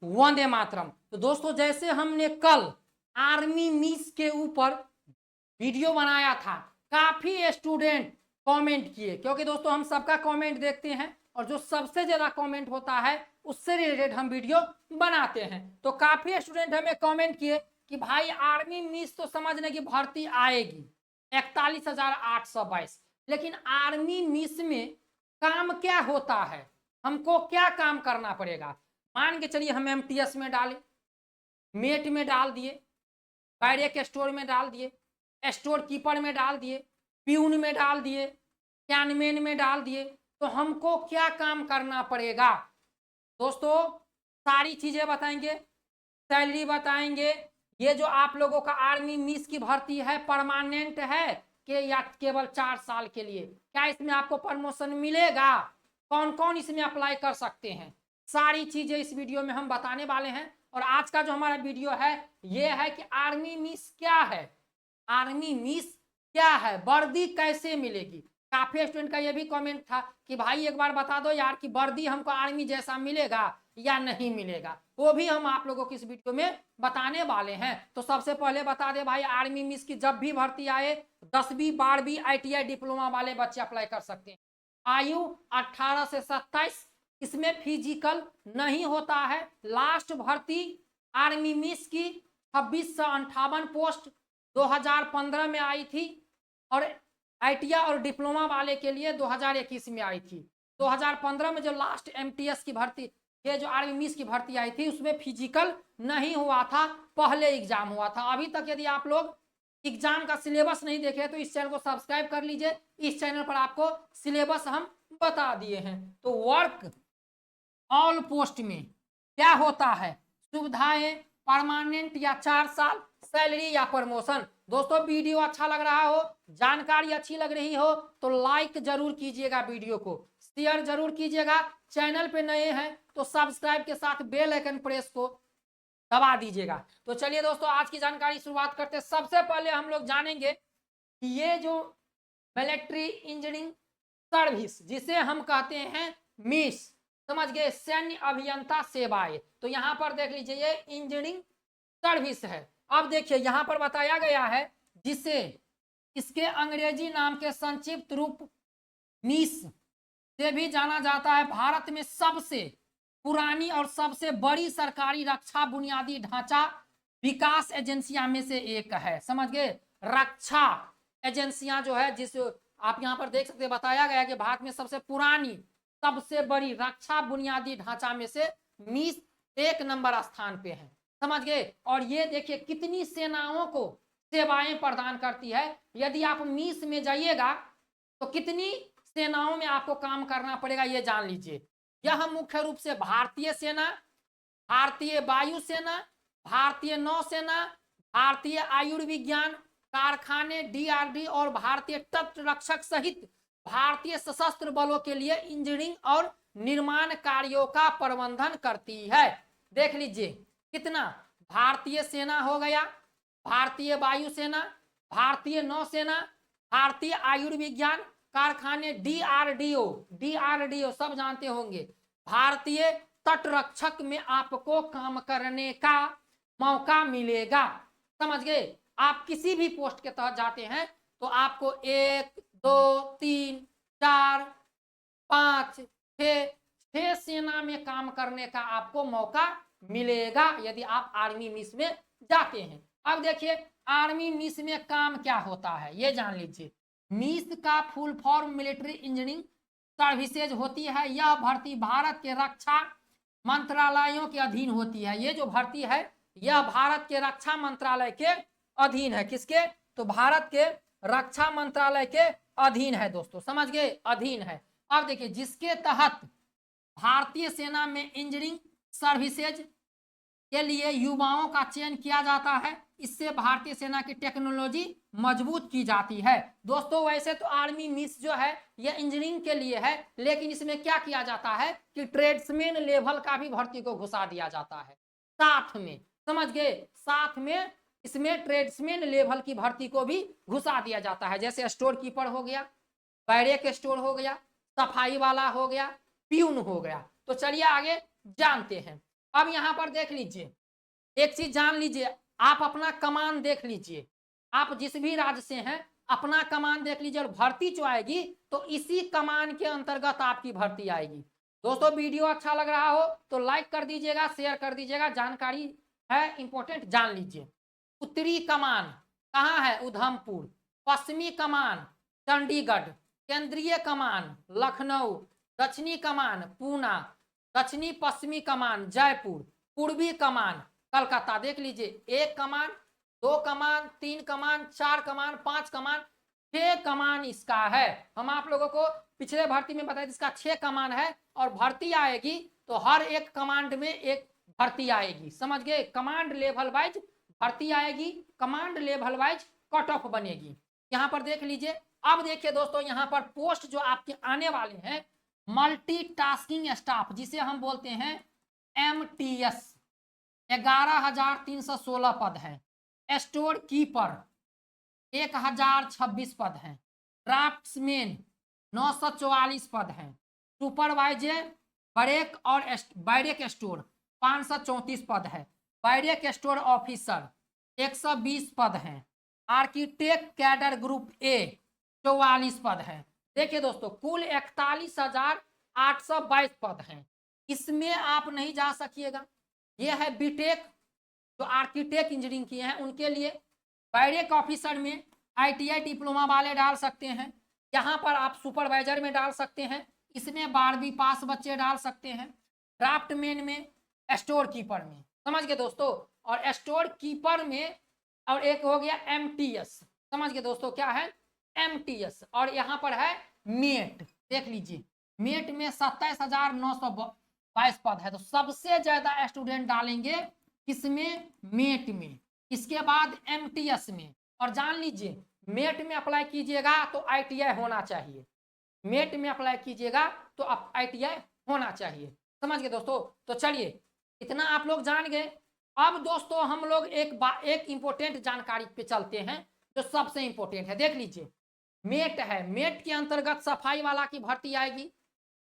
वंदे मातरम। तो दोस्तों जैसे हमने कल आर्मी मिस के ऊपर वीडियो बनाया था, काफी स्टूडेंट कमेंट किए, क्योंकि दोस्तों हम सबका कमेंट देखते हैं और जो सबसे ज्यादा कमेंट होता है उससे रिलेटेड हम वीडियो बनाते हैं। तो काफी स्टूडेंट हमें कमेंट किए कि भाई आर्मी मिस तो समझने की भर्ती आएगी 41,822, लेकिन आर्मी मिस में काम क्या होता है, हमको क्या काम करना पड़ेगा। मान के चलिए हम एमटीएस में डाले, मेट में डाल दिए, बैरेक स्टोर में डाल दिए, स्टोर कीपर में डाल दिए, प्यून में डाल दिए, कैनमैन में डाल दिए, तो हमको क्या काम करना पड़ेगा। दोस्तों सारी चीजें बताएंगे, सैलरी बताएंगे। ये जो आप लोगों का आर्मी मिस की भर्ती है परमानेंट है कि या केवल 4 साल के लिए, क्या इसमें आपको प्रमोशन मिलेगा, कौन कौन इसमें अप्लाई कर सकते हैं, सारी चीजें इस वीडियो में हम बताने वाले हैं। और आज का जो हमारा वीडियो है ये है कि आर्मी मिस क्या है, आर्मी मिस क्या है, वर्दी कैसे मिलेगी। काफी स्टूडेंट का ये भी कमेंट था कि भाई एक बार बता दो यार कि वर्दी हमको आर्मी जैसा मिलेगा या नहीं मिलेगा, वो भी हम आप लोगों की इस वीडियो में बताने वाले हैं। तो सबसे पहले बता दे भाई, आर्मी मिस की जब भी भर्ती आए 10वीं 12वीं ITI डिप्लोमा वाले बच्चे अप्लाई कर सकते हैं। आयु 18 से 27, इसमें फिजिकल नहीं होता है। लास्ट भर्ती आर्मी मिस की 2658 पोस्ट 2015 में आई थी और ITI और डिप्लोमा वाले के लिए 2021 में आई थी। 2015 में जो लास्ट MTS की भर्ती, ये जो आर्मी मिस की भर्ती आई थी उसमें फिजिकल नहीं हुआ था, पहले एग्जाम हुआ था। अभी तक यदि आप लोग एग्जाम का सिलेबस नहीं देखे तो इस चैनल को सब्सक्राइब कर लीजिए, इस चैनल पर आपको सिलेबस हम बता दिए हैं। तो वर्क ऑल पोस्ट में क्या होता है, सुविधाएं परमानेंट या 4 साल, सैलरी या प्रमोशन। दोस्तों वीडियो अच्छा लग रहा हो, जानकारी अच्छी लग रही हो तो लाइक जरूर कीजिएगा, वीडियो को शेयर जरूर कीजिएगा, चैनल पे नए हैं तो सब्सक्राइब के साथ बेल आइकन प्रेस को दबा दीजिएगा। तो चलिए दोस्तों आज की जानकारी शुरुआत करते हैं। सबसे पहले हम लोग जानेंगे कि ये जो मिलिट्री इंजीनियरिंग सर्विस जिसे हम कहते हैं मिस, समझ गए, सैन्य अभियंता सेवाएं, तो यहां पर देख लीजिए ये इंजीनियरिंग सर्विस है। अब देखिए यहां पर बताया गया है जिसे इसके अंग्रेजी नाम के संक्षिप्त रूप मिस से भी जाना जाता है। भारत में सबसे पुरानी और सबसे बड़ी सरकारी रक्षा बुनियादी ढांचा विकास एजेंसियां में से एक है, समझ गए। रक्षा एजेंसियां जो है, जिस आप यहां पर देख सकते हैं बताया गया कि भारत में सबसे पुरानी सबसे बड़ी रक्षा बुनियादी ढांचा में से मिस 1 नंबर स्थान पे है, समझ गए। और ये देखिए कितनी सेनाओं को सेवाएं प्रदान करती है। यदि आप मिस में जाइएगा तो कितनी सेनाओं में आपको काम करना पड़ेगा ये जान लीजिए। यह मुख्य रूप से भारतीय सेना, भारतीय वायुसेना, भारतीय नौसेना, भारतीय आयुर्विज्ञान कारखाने DRD और भारतीय तटरक्षक सहित भारतीय सशस्त्र बलों के लिए इंजीनियरिंग और निर्माण कार्यों का प्रबंधन करती है। देख लीजिए कितना, भारतीय सेना हो गया, भारतीय वायुसेना, भारतीय नौसेना, भारतीय आयुर्विज्ञान कारखाने DRDO सब जानते होंगे, भारतीय तटरक्षक में आपको काम करने का मौका मिलेगा, समझ गए। आप किसी भी पोस्ट के तहत जाते हैं तो आपको 1 2 3 4 5 6 सेना में काम करने का आपको मौका मिलेगा यदि आप आर्मी मिस में जाते हैं। अब देखिए आर्मी मिस में काम क्या होता है ये जान लीजिए। मिस का full form military engineering services होती है। यह भर्ती भारत के रक्षा मंत्रालयों के अधीन होती है। ये जो भर्ती है यह भारत के रक्षा मंत्रालय के अधीन है। किसके, तो भारत के रक्षा मंत्रालय के अधीन है दोस्तों, समझ गए, अधीन है। अब देखिए जिसके तहत भारतीय सेना में इंजीनियरिंग सर्विसेज के लिए युवाओं का चयन किया जाता है, इससे भारतीय सेना की टेक्नोलॉजी मजबूत की जाती है। दोस्तों वैसे तो आर्मी मिस जो है यह इंजीनियरिंग के लिए है, लेकिन इसमें क्या किया जाता है कि ट्रेड्समैन लेवल का भी भर्ती को घुसा दिया जाता है साथ में, समझ गए, साथ में इसमें ट्रेड्समैन लेवल की भर्ती को भी घुसा दिया जाता है। जैसे स्टोर कीपर हो गया, बैरेक स्टोर हो गया, सफाई वाला हो गया, प्यून हो गया। तो चलिए आगे जानते हैं। अब यहाँ पर देख लीजिए, एक चीज जान लीजिए, आप अपना कमान देख लीजिए, आप जिस भी राज्य से हैं अपना कमान देख लीजिए, और भर्ती जो आएगी तो इसी कमान के अंतर्गत आपकी भर्ती आएगी। दोस्तों वीडियो अच्छा लग रहा हो तो लाइक कर दीजिएगा, शेयर कर दीजिएगा, जानकारी है इंपॉर्टेंट जान लीजिए। उत्तरी कमान कहाँ है? उधमपुर। पश्चिमी कमान चंडीगढ़। केंद्रीय कमान लखनऊ। दक्षिणी कमान पूना। दक्षिणी पश्चिमी कमान जयपुर। पूर्वी कमान कलकत्ता। देख लीजिए, एक कमान, दो कमान, तीन कमान, चार कमान, पांच कमान, 6 कमान इसका है। हम आप लोगों को पिछले भर्ती में बताया इसका 6 कमान है, और भर्ती आएगी तो हर एक कमांड में एक भर्ती आएगी, समझ गए? कमांड लेवल वाइज भर्ती आएगी, command level wise cut off बनेगी। यहाँ पर देख लीजिए। अब देखिए दोस्तों, यहाँ पर पोस्ट जो आपके आने वाले हैं, मल्टीटास्किंग स्टाफ जिसे हम बोलते हैं MTS, 11,316 पद है। स्टोर कीपर 1026 पद हैं। ड्राफ्ट्समैन 944 पद हैं। सुपरवाइजर बैरेक और बैरेक स्टोर 534 पद है। बैरेक स्टोर ऑफिसर 120 पद हैं। आर्किटेक्ट कैडर ग्रुप ए 44 पद है। देखिए दोस्तों, कुल 41,822 पद हैं। इसमें आप नहीं जा सकिएगा। ये है बीटेक, जो आर्किटेक्ट इंजीनियरिंग किए हैं उनके लिए। बैरेक ऑफिसर में ITI डिप्लोमा वाले डाल सकते हैं। यहाँ पर आप सुपरवाइजर में डाल सकते हैं, इसमें 12वीं पास बच्चे डाल सकते हैं। ड्राफ्टमैन में, स्टोर कीपर में, समझ गए दोस्तों? और स्टोर कीपर में, और एक हो गया MTS, समझ गए दोस्तों क्या है? MTS। और यहाँ पर है मेट, देख लीजिए, मेट में 27,922 पद है। तो सबसे ज्यादा स्टूडेंट डालेंगे किसमें? मेट में। इसके बाद MTS में। और जान लीजिए, मेट में अप्लाई कीजिएगा तो ITI होना चाहिए। मेट में अप्लाई कीजिएगा तो ITI होना चाहिए, समझ गए दोस्तों? तो चलिए, इतना आप लोग जान गए। अब दोस्तों हम लोग एक इंपॉर्टेंट जानकारी पे चलते हैं जो सबसे इंपॉर्टेंट है। देख लीजिए, मेट है। मेट के अंतर्गत सफाई वाला की भर्ती आएगी।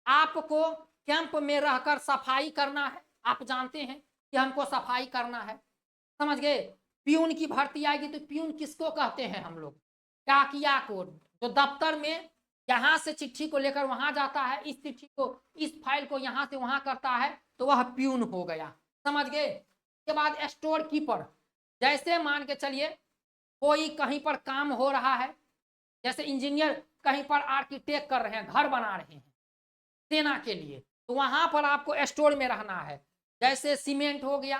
आपको कैंप में रहकर सफाई करना है। आप जानते हैं कि हमको सफाई करना है, समझ गए? प्यून की भर्ती आएगी। तो प्यून किसको कहते हैं हम लोग? डाकिया को, जो दफ्तर में यहां से चिट्ठी को लेकर वहां जाता है, इस चिट्ठी को, इस फाइल को यहां से वहां करता है, तो वह प्यून हो गया, समझ गए? के बाद स्टोर कीपर, जैसे मान के चलिए कोई कहीं पर काम हो रहा है, जैसे इंजीनियर कहीं पर आर्किटेक्ट कर रहे हैं, घर बना रहे हैं सेना के लिए, तो वहां पर आपको स्टोर में रहना है। जैसे सीमेंट हो गया,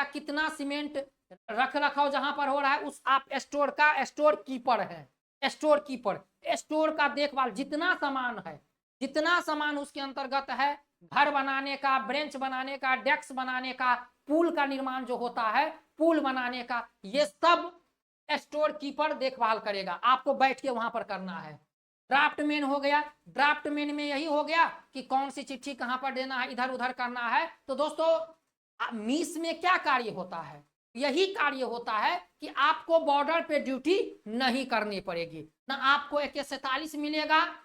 कितना सीमेंट रख रखाव जहां पर हो रहा है, उस आप स्टोर का स्टोर कीपर है। स्टोर कीपर स्टोर का देखभाल, जितना सामान है, जितना सामान उसके अंतर्गत है, घर बनाने का, ब्रेंच बनाने का, डेस्क बनाने का, पुल का निर्माण जो होता है, पुल बनाने का, ये सब स्टोर कीपर देखभाल करेगा। आपको बैठ के वहां पर करना है। ड्राफ्टमैन हो गया, ड्राफ्टमैन में यही हो गया कि कौन सी चिट्ठी कहां पर देना है, इधर उधर करना है। तो दोस्तों मीस में क्या कार्य होता है? यही कार्य होता है कि आपको बॉर्डर पे ड्यूटी नहीं करनी पड़ेगी। ना आपको AK-47 मिलेगा,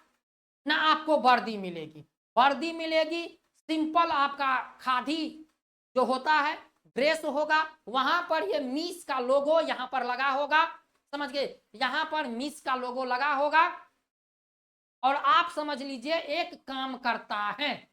ना आपको वर्दी मिलेगी। वर्दी मिलेगी सिंपल आपका खादी जो होता है, ड्रेस होगा। वहां पर ये मीस का लोगो यहां पर लगा होगा, समझ गए? यहां पर मीस का लोगो लगा होगा। और आप समझ लीजिए एक काम करता है,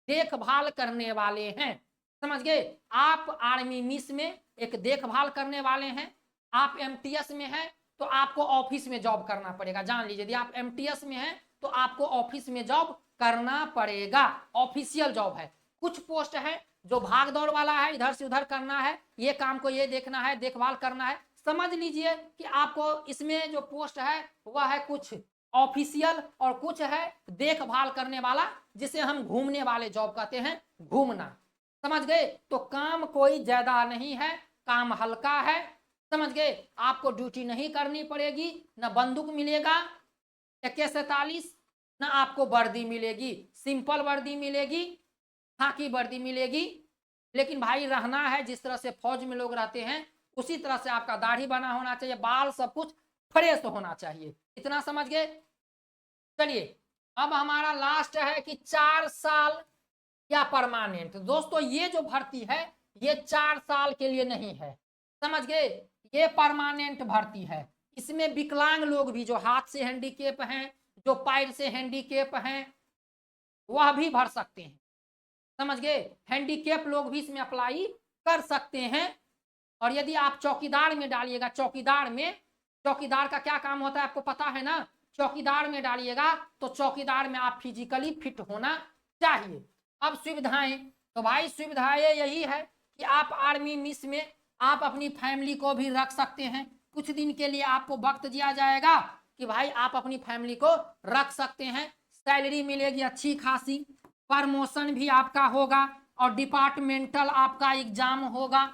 देखभाल करने वाले हैं, समझ गए? आप आर्मी मिस में एक देखभाल करने वाले हैं। आप MTS में हैं तो आपको ऑफिस में जॉब करना पड़ेगा। जान लीजिए, यदि आप MTS में हैं तो आपको ऑफिस में जॉब करना पड़ेगा, ऑफिशियल जॉब है। कुछ पोस्ट है जो भाग दौड़ वाला है, इधर से उधर करना है, ये काम को ये देखना है, देखभाल करना है। समझ लीजिए कि आपको इसमें जो पोस्ट है वह है कुछ ऑफिशियल और कुछ है देखभाल करने वाला, जिसे हम घूमने वाले जॉब कहते हैं, घूमना, समझ गए? तो काम कोई ज्यादा नहीं है, काम हल्का है, समझ गए? आपको ड्यूटी नहीं करनी पड़ेगी, ना बंदूक मिलेगा AK-47, ना आपको वर्दी मिलेगी। सिंपल वर्दी मिलेगी, खाकी वर्दी मिलेगी। लेकिन भाई रहना है जिस तरह से फौज में लोग रहते हैं उसी तरह से आपका दाढ़ी बना होना चाहिए, बाल सब कुछ फ्रेश होना चाहिए। इतना समझ गए? चलिए, अब हमारा लास्ट है कि 4 साल या परमानेंट। दोस्तों ये जो भर्ती है ये 4 साल के लिए नहीं है, समझ गए, ये परमानेंट भर्ती है। इसमें विकलांग लोग भी, जो हाथ से हैंडीकेप हैं, जो पैर से हैंडीकेप हैं, वह भी भर सकते हैं, समझ गए। हैंडीकेप लोग भी इसमें अप्लाई कर सकते हैं। और यदि आप चौकीदार में डालिएगा, चौकीदार का क्या काम होता है आपको पता है ना, चौकीदार में डालिएगा तो चौकीदार में आप फिजिकली फिट होना चाहिए। अब सुविधाएं, तो भाई सुविधाएं यही है कि आप आर्मी मिस में आप अपनी फैमिली को भी रख सकते हैं। कुछ दिन के लिए आपको वक्त दिया जाएगा कि भाई आप अपनी फैमिली को रख सकते हैं। सैलरी मिलेगी अच्छी खासी, प्रमोशन भी आपका होगा और डिपार्टमेंटल आपका एग्जाम होगा।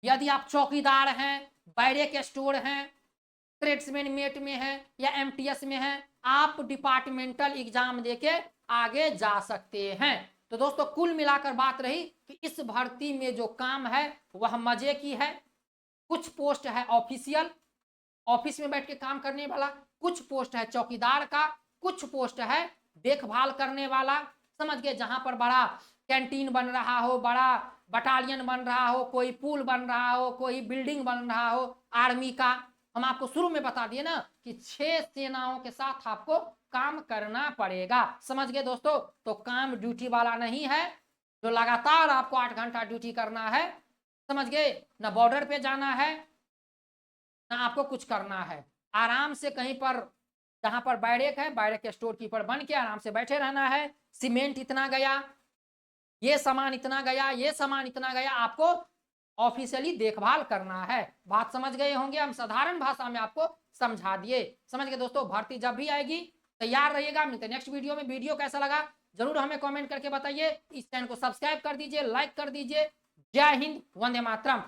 यदि आप चौकीदार हैं, बैरेक स्टोर हैं, ट्रेड्समैन मेट में है या एमटीएस में है, आप डिपार्टमेंटल एग्जाम देके आगे जा सकते हैं। तो दोस्तों कुल मिलाकर बात रही कि इस भर्ती में जो काम है वह मजे की है। कुछ पोस्ट है ऑफिशियल, ऑफिस में बैठ के काम करने वाला, कुछ पोस्ट है चौकीदार का, कुछ पोस्ट है देखभाल करने वाला, समझ गए, जहां पर बड़ा कैंटीन बन रहा हो, बड़ा बटालियन बन रहा हो, कोई पुल बन रहा हो, कोई बिल्डिंग बन रहा हो आर्मी का। हम आपको शुरू में बता दिए ना कि 6 सेनाओं के साथ आपको काम करना पड़ेगा, समझ गए दोस्तों। तो काम ड्यूटी वाला नहीं है जो लगातार आपको 8 घंटा ड्यूटी करना है, समझ गए, ना बॉर्डर पे जाना है ना आपको कुछ करना है। आराम से कहीं पर, जहां पर बैरेक है, बैरेक के स्टोर कीपर बन के आराम से बैठे रहना है। सीमेंट इतना गया, ये सामान इतना गया, ये सामान इतना गया, आपको ऑफिशियली देखभाल करना है। बात समझ गए होंगे, हम साधारण भाषा में आपको समझा दिए, समझ गए दोस्तों। भर्ती जब भी आएगी तैयार रहिएगा। मिलते हैं नेक्स्ट वीडियो में। वीडियो कैसा लगा जरूर हमें कमेंट करके बताइए। इस चैनल को सब्सक्राइब कर दीजिए, लाइक कर दीजिए। जय हिंद, वंदे मातरम।